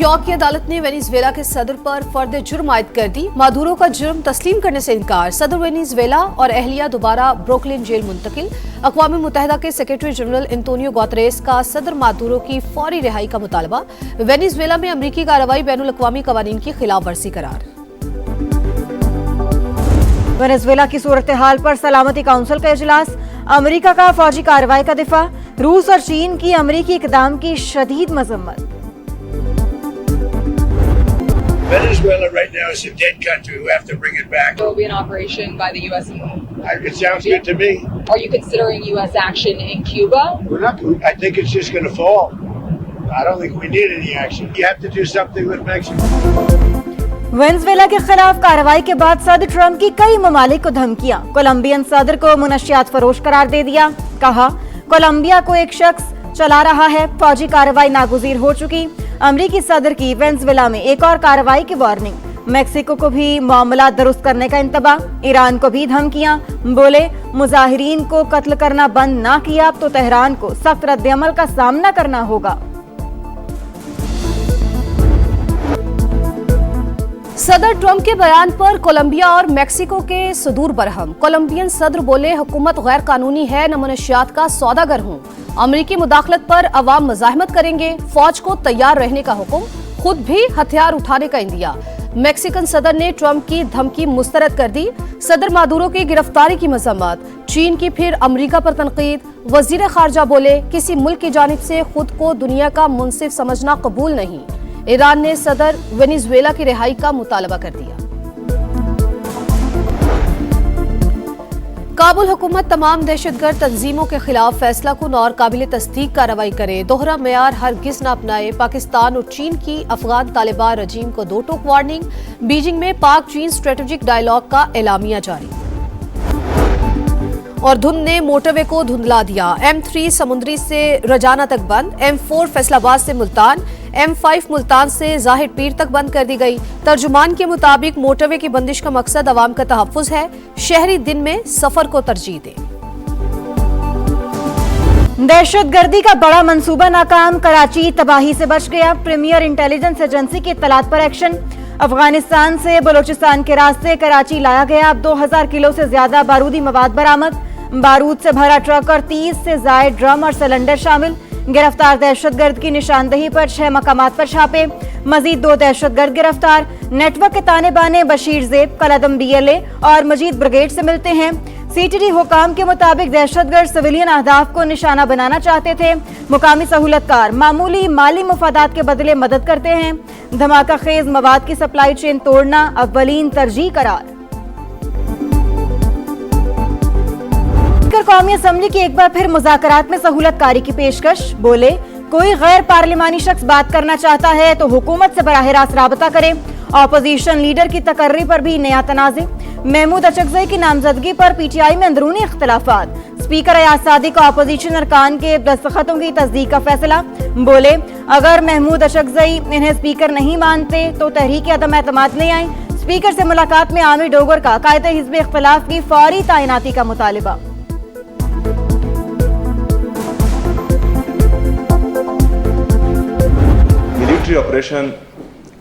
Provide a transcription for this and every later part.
New York की अदालत ने वेनेजुएला के सदर पर फर्द जुर्म आयद कर दी। मादुरो का जुर्म तस्लीम करने से इनकार। सदर वेनेजुएला और अहलिया दोबारा ब्रुकलिन जेल मुंतकिल। अक़वाम मुत्तहिदा के सेक्रेटरी जनरल एंटोनियो गुतेरेस का सदर मादुरो की फौरी रिहाई का मुतालबा। वेनेजुएला में अमरीकी कार्रवाई बैनुल अक़वामी कवानीन की खिलाफ वर्जी करार। वेनेजुएला की सूरत हाल पर सलामती काउंसिल का इजलास। अमरीका का फौजी कार्रवाई का दिफा। रूस और चीन की अमरीकी इक़दाम की शदीद मजम्मत। Venezuela right now is a dead country. We have to bring it back. There will be an operation by the U.S. It sounds good to me. Are you considering U.S. action in Cuba? We're not. I think it's just going to fall. I don't think we need any action. You have to do something with Mexico. Venezuela के खिलाफ कार्रवाई के बाद सदर Trump की कई ममालिक को धमकियां। कोलंबियन सदर को मुनशियात फरोश करार दे दिया। कहा कोलंबिया को एक शख्स चला रहा है। फौजी कार्रवाई नागुज़ीर हो चुकी। अमरीकी सदर की वेनेजुएला में एक और कार्रवाई की वार्निंग। मेक्सिको को भी मामला दुरुस्त करने का इंतबा। ईरान को भी धमकियां। बोले मुजाहिरीन को कत्ल करना बंद ना किया तो तेहरान को सख्त रद्द-ए-अमल का सामना करना होगा। सदर ट्रंप के बयान पर कोलंबिया और मेक्सिको के सदूर बरहम। कोलंबियन सदर बोले हुकूमत गैर कानूनी है, न मनशियात का सौदागर हूँ। अमरीकी मुदाखलत पर अवाम मज़ाहमत करेंगे। फौज को तैयार रहने का हुक्म, खुद भी हथियार उठाने का इंदिया। मेक्सिकन सदर ने ट्रंप की धमकी मुस्तरद कर दी। सदर मादुरो की गिरफ्तारी की मजम्मत। चीन की फिर अमरीका पर तनकीद। वजीर खारजा बोले किसी मुल्क की जानिब से खुद को दुनिया का मुंसिफ समझना कबूल नहीं। ईरान ने सदर वेनेजुएला की रिहाई का मुतालबा कर दिया। काबुल हुकूमत तमाम दहशतगर्द तंजीमों के खिलाफ फैसला कुन और काबिल तस्दीक कार्रवाई करे। दोहरा मेयार हरगिज न अपनाए। पाकिस्तान और चीन की अफगान तालिबान रजीम को दो टोक वार्निंग। बीजिंग में पाक चीन स्ट्रेटेजिक डायलॉग का एलामिया जारी। और धुंध ने मोटरवे को धुंधला दिया। M3 समुद्री से रजाना तक बंद। M4 फैसलाबाद से मुल्तान। M5 मुल्तान से जाहिर पीर तक बंद कर दी गई। तर्जुमान के मुताबिक मोटरवे की बंदिश का मकसद अवाम का तहफ्फुज है। शहरी दिन में सफर को तरजीह दें। दहशतगर्दी का बड़ा मंसूबा नाकाम। कराची तबाही से बच गया। प्रीमियर इंटेलिजेंस एजेंसी की इत्तलात पर एक्शन। अफगानिस्तान से बलोचिस्तान के रास्ते कराची लाया गया 2000 किलो से ज्यादा बारूदी मवाद बरामद। बारूद से भरा ट्रक और 30 से ज्यादा ड्रम और सिलेंडर शामिल। गिरफ्तार दहशतगर्द की निशानदही पर 6 मकामात पर छापे। मजीद 2 दहशतगर्द गिरफ्तार। नेटवर्क के ताने बाने बशीर ज़ेब, कलदम BLA और मजीद ब्रिगेड से मिलते हैं। CTD हुकाम के मुताबिक दहशतगर्द सिविलियन अहदाफ को निशाना बनाना चाहते थे। मुकामी सहूलतकार मामूली माली मुफादात के बदले मदद करते हैं। धमाका खेज मवाद की सप्लाई चेन तोड़ना अव्वलीन तरजीह करार। कौमी असम्बली की एक बार फिर मुज़ाकरात में सहूलतकारी की पेशकश। बोले कोई गैर पार्लिमानी शख्स बात करना चाहता है तो हुकूमत से बराह रास्त राबता करे। ऑपोजिशन लीडर की तकर्री पर भी नया तनाज़े। महमूद अचकज़ई की नामजदगी पर PTI में अंदरूनी इख्तिलाफात। स्पीकर अयाज सादी का ऑपोजिशन अरकान के दस्तखतों की तस्दीक का फैसला। बोले अगर महमूद अचकज़ई इन्हें स्पीकर नहीं मानते तो तहरीक अदम एतमाद ले आए। स्पीकर से मुलाकात में आमिर डोगर का कायदे हिज़्ब इख्तिलाफ की फौरी तैनाती का मुतालिबा। मिलिट्री ऑपरेशन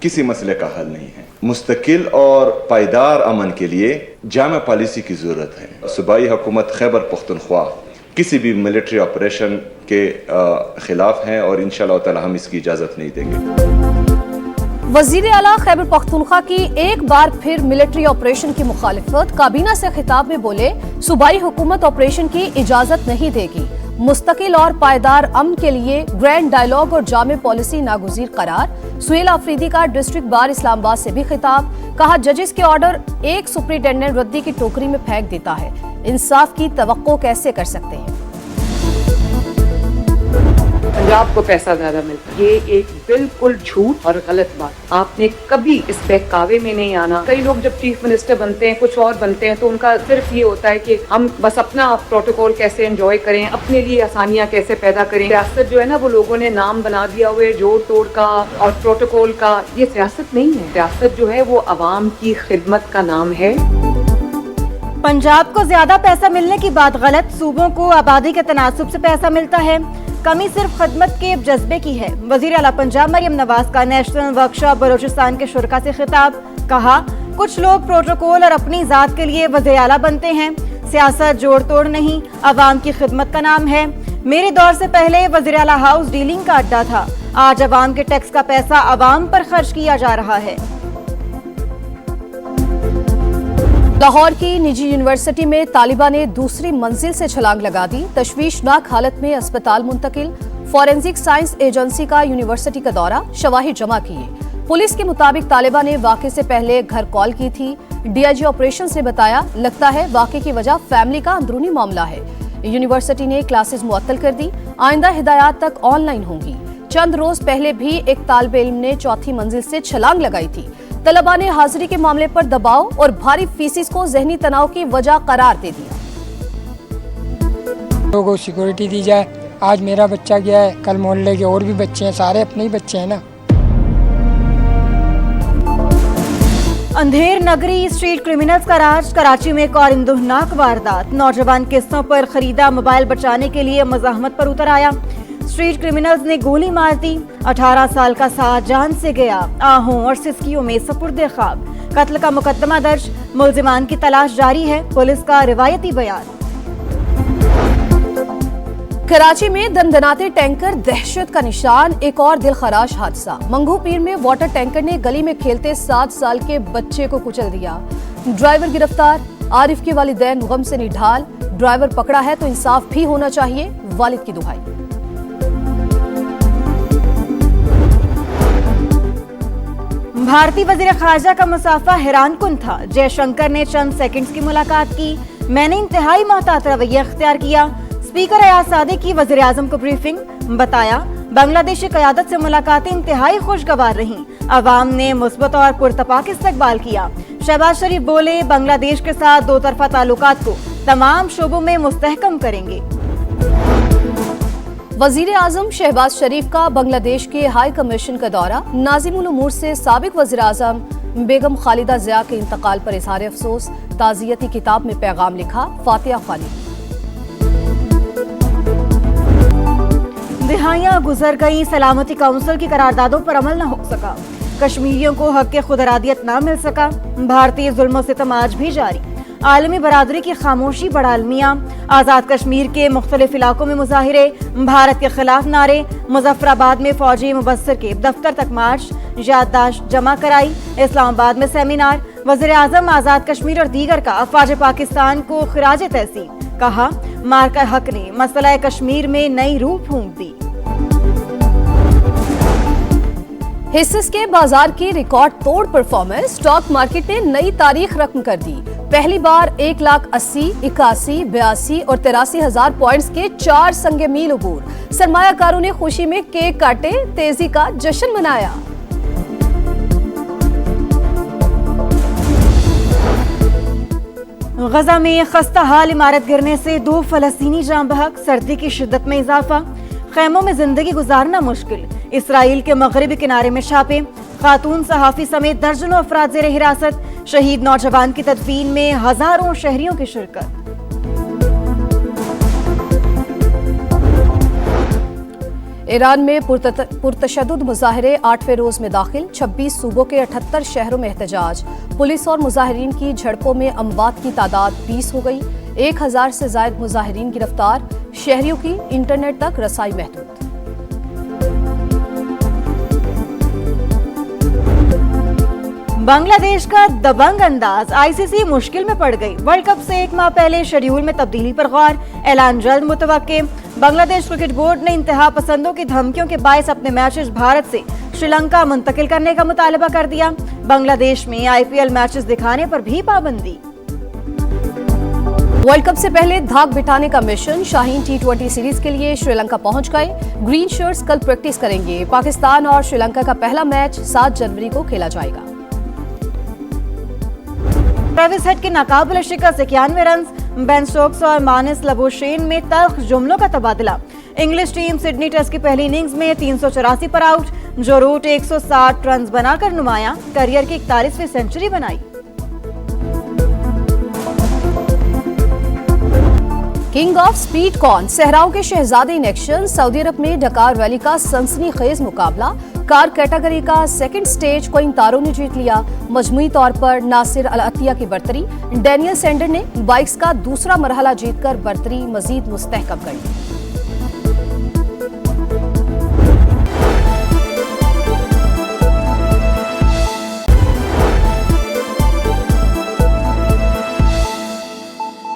किसी मसले का हल नहीं है। मुस्तकिल और पायदार अमन के लिए जामा पॉलिसी की जरूरत है। सूबाई हुकूमत खैबर पख्तूनख्वा किसी भी मिलिट्री ऑपरेशन के खिलाफ हैं और इंशाअल्लाह ताला हम इसकी इजाजत नहीं देंगे। वजीर आला खैबर पख्तूनख्वा की एक बार फिर मिलिट्री ऑपरेशन की मुखालिफत। काबीना से खिताब में बोले सूबाई हुकूमत ऑपरेशन की इजाजत नहीं देगी। मुस्तकिल और पायदार अमन के लिए ग्रैंड डायलॉग और जामे पॉलिसी नागुज़ीर करार। सुहेल आफरीदी का डिस्ट्रिक्ट बार इस्लामाबाद से भी खिताब। कहा जजेस के ऑर्डर एक सुपरिटेंडेंट रद्दी की टोकरी में फेंक देता है। इंसाफ की तवक्को कैसे कर सकते हैं। पंजाब को पैसा ज्यादा मिलता है, ये एक बिल्कुल झूठ और गलत बात। आपने कभी इस बहकावे में नहीं आना। कई लोग जब चीफ मिनिस्टर बनते हैं, कुछ और बनते हैं, तो उनका सिर्फ ये होता है कि हम बस अपना प्रोटोकॉल कैसे एंजॉय करें, अपने लिए आसानियां कैसे पैदा करें। सियासत जो है ना, वो लोगों ने नाम बना दिया हुआ है जोड़ तोड़ का और प्रोटोकॉल का। ये सियासत नहीं है। सियासत जो है वो अवाम की खिदमत का नाम है। पंजाब को ज्यादा पैसा मिलने की बात गलत, सूबों को आबादी के तनासुब से पैसा मिलता है, कमी सिर्फ खिदमत के जज्बे की है। वजीर आला पंजाब मरियम नवाज का नेशनल वर्कशॉप बलोचिस्तान के शुरा से खिताब, कहा कुछ लोग प्रोटोकॉल और अपनी जात के लिए वज़ीर आला बनते हैं, सियासत जोड़ तोड़ नहीं, अवाम की खिदमत का नाम है। मेरे दौर से पहले वज़ीर आला हाउस डीलिंग का अड्डा था, आज अवाम के टैक्स का पैसा अवाम पर खर्च किया जा रहा है। लाहौर की निजी यूनिवर्सिटी में तालिबा ने दूसरी मंजिल से छलांग लगा दी, तशवीशनाक हालत में अस्पताल मुंतकिल। फॉरेंसिक साइंस एजेंसी का यूनिवर्सिटी का दौरा, शवाहिद जमा किए। पुलिस के मुताबिक तालिबा ने वाक़े से पहले घर कॉल की थी। डीआईजी ऑपरेशंस ने बताया, लगता है वाक़े की वजह फैमिली का अंदरूनी मामला है। यूनिवर्सिटी ने क्लासेस मुअत्तल कर दी, आइंदा हिदायत तक ऑनलाइन होंगी। चंद रोज पहले भी एक तालिब इल्म ने चौथी मंजिल से छलांग लगाई थी। तलबा ने हाजिरी के मामले पर दबाव और भारी फीसिस को जहनी तनाव की वजह करार दे दिया। लोगों को सिक्योरिटी दी जाए, आज मेरा बच्चा गया है, कल मोहल्ले के और भी बच्चे हैं, सारे अपने ही बच्चे हैं ना। अंधेर नगरी स्ट्रीट क्रिमिनल्स का राज, कराची में एक और इंदुहनाक वारदात। नौजवान किस्तों पर खरीदा मोबाइल बचाने के लिए मज़ाहमत पर उतर आया, स्ट्रीट क्रिमिनल्स ने गोली मार दी। 18 साल का साथ जान से गया, आहों और सिस्कियों में सपुर्दे ख्वाब। कत्ल का मुकदमा दर्ज, मुल्जिमान की तलाश जारी है, पुलिस का रिवायती बयान। कराची में दमदनाते टैंकर दहशत का निशान, एक और दिलखराश हादसा। मंगू पीर में वाटर टैंकर ने गली में खेलते 7 साल के बच्चे को कुचल दिया, ड्राइवर गिरफ्तार। आरिफ के वालिदैन गम से निढाल, ड्राइवर पकड़ा है तो इंसाफ भी होना चाहिए, वालिद की दुहाई। भारतीय वजीर खारजा का मुसाफा हैरान कुन था, जयशंकर ने चंद सेकंड्स की मुलाकात की, मैंने इंतहाई मोहतात रवैया अख्तियार किया। स्पीकर अयाज सादिक की वजीर आजम को ब्रीफिंग, बताया बांग्लादेशी क़यादत से मुलाकातें इंतहाई खुशगवार रहीं, अवाम ने मुस्बत और पुरतपाक इस्तकबाल किया। शहबाज शरीफ बोले, बांग्लादेश के साथ दो तरफा ताल्लुकात को तमाम शोबों में मुस्तहकम करेंगे। वजीर आजम शहबाज शरीफ का बांग्लादेश के हाई कमीशन का दौरा, नाज़िमुल उमूर से साबिक वजीर आजम बेगम खालिदा ज़िया के इंतकाल पर इज़हार अफसोस, ताज़ियती किताब में पैगाम लिखा, फातिहा खालिद। दिहाइयां गुजर गई, सलामती काउंसिल की करारदादों पर अमल न हो सका, कश्मीरियों को हक के खुदरादियत न मिल सका, भारतीय जुल्म सितम आज भी जारी, आलमी बरादरी की खामोशी बढ़ा अलमिया। आज़ाद कश्मीर के मुख्तलिफ इलाकों में मुजाहिरे, भारत के खिलाफ नारे, मुजफ्फराबाद में फौजी मुबस्सिर के दफ्तर तक मार्च, याददाश्त जमा कराई, इस्लामाबाद में सेमिनार। वज़ीर आज़म आज़ाद कश्मीर और दीगर का अफ़वाज पाकिस्तान को खिराज तहसीन, कहा मार्का हक ने मसला कश्मीर में नई रूह फूंक दी। हिस्सेस के बाजार की रिकॉर्ड तोड़ परफॉर्मेंस, स्टॉक मार्केट ने नई तारीख रकम कर दी। पहली बार 1,80,000, 81, 82 और 83,000 पॉइंट्स के 4 संगे मील अबूर। सरमायाकारों ने खुशी में केक काटे, तेजी का जश्न मनाया। गजा में खस्ता हाल इमारत गिरने से 2 फलस्तीनी जान बहक, सर्दी की शिद्दत में इजाफा, खैमों में जिंदगी गुजारना मुश्किल। इसराइल के मगरबी किनारे में छापे, खातून सहाफी समेत दर्जनों अफराद जेर हिरासत, शहीद नौजवान की तदफीन में हजारों शहरियों की शिरकत। ईरान में पुरतशद्दुद मुजाहरे 8वें रोज में दाखिल, 26 सूबों के 78 शहरों में एहतजाज। पुलिस और मुजाहिरीन की झड़पों में अमवात की तादाद 20 हो गई, 1000 से ज्यादा मुजाहिरीन गिरफ्तार, शहरियों की इंटरनेट तक रसाई महदूद। बांग्लादेश का दबंग अंदाज, आईसीसी मुश्किल में पड़ गई, वर्ल्ड कप से 1 माह पहले शेड्यूल में तब्दीली पर गौर, ऐलान जल्द मुतवक्के। बांग्लादेश क्रिकेट बोर्ड ने इंतहा पसंदों की धमकियों के बायस अपने मैचेस भारत से श्रीलंका मुंतकिल करने का मुतालबा कर दिया। बांग्लादेश में आईपीएल मैचेस दिखाने पर भी पाबंदी। वर्ल्ड कप से पहले धाक बिठाने का मिशन, शाहीन T20 सीरीज के लिए श्रीलंका पहुंच गए। ग्रीन शर्ट्स कल प्रैक्टिस करेंगे। पाकिस्तान और श्रीलंका का पहला मैच 7 जनवरी को खेला जाएगा। ट्रेविस हेड के नाकाबिल शिकस्त 91 रन, बेन स्टोक्स और मानिस लबोशेन में तल्ख जुमलों का तबादला। इंग्लिश टीम सिडनी टेस्ट की पहली इनिंग्स में 384 पर आउट, जो रूट 160 रन बनाकर नुमाया, करियर की 41वीं सेंचुरी बनाई। किंग ऑफ स्पीड कौन? सहराओं के शहजादे इन एक्शन। सऊदी अरब में डकार रैली का सनसनीखेज मुकाबला। कार कैटेगरी का सेकंड स्टेज कोइंतारो ने जीत लिया। मजमुई तौर पर नासिर अल अतिया की बर्तरी। डेनियल सेंडर ने बाइक्स का दूसरा मरहला जीतकर बर्तरी मजीद मुस्तहकम कर ली।